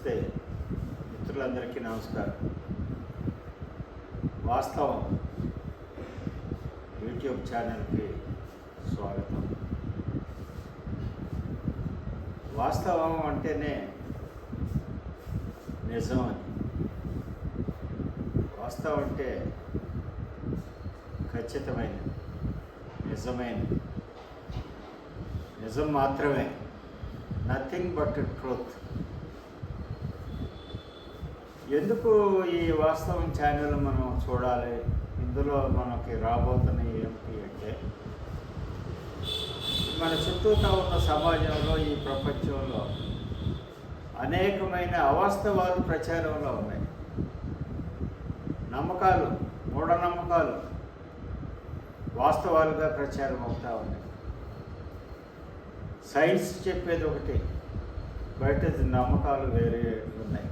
నమస్తే మిత్రులందరికీ నమస్కారం. వాస్తవం యూట్యూబ్ ఛానల్కి స్వాగతం. వాస్తవం అంటేనే నిజం అని. వాస్తవం అంటే ఖచ్చితమైన నిజమైన నిజం మాత్రమే, నథింగ్ బట్ ట్రూత్. ఎందుకు ఈ వాస్తవం ఛానల్ మనం చూడాలి? ఇందులో మనకి రాబోతున్న ఏమిటి అంటే, మన చుట్టూతా ఉన్న సమాజంలో, ఈ ప్రపంచంలో అనేకమైన అవాస్తవాలు ప్రచారంలో ఉన్నాయి. నమ్మకాలు, మూఢనమ్మకాలు వాస్తవాలుగా ప్రచారం అవుతూ ఉన్నాయి. సైన్స్ చెప్పేది ఒకటి, బయట నమ్మకాలు వేరే ఉన్నాయి.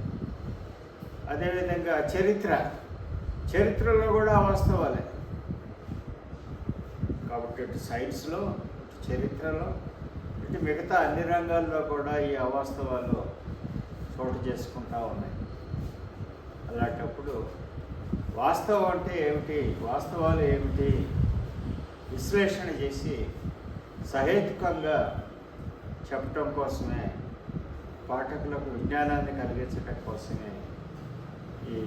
అదేవిధంగా చరిత్రలో కూడా వాస్తవాలే. కాబట్టి ఇటు సైన్స్లో, ఇటు చరిత్రలో, ఇటు మిగతా అన్ని రంగాల్లో కూడా ఈ అవాస్తవాలు చోటు చేసుకుంటూ ఉన్నాయి. అలాంటప్పుడు వాస్తవం అంటే ఏమిటి, వాస్తవాలు ఏమిటి విశ్లేషణ చేసి సహేతుకంగా చెప్పటం కోసమే, పాఠకులకు విజ్ఞానాన్ని కలిగించడం కోసమే ఈ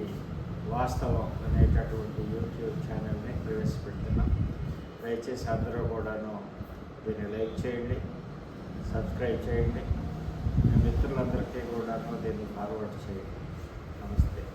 వాస్తవం అనేటటువంటి యూట్యూబ్ ఛానల్ని ప్రవేశపెడుతున్నాం. దయచేసి అందరూ కూడాను దీన్ని లైక్ చేయండి, సబ్స్క్రైబ్ చేయండి. మీ మిత్రులందరికీ కూడాను దీన్ని ఫార్వర్డ్ చేయండి. నమస్తే.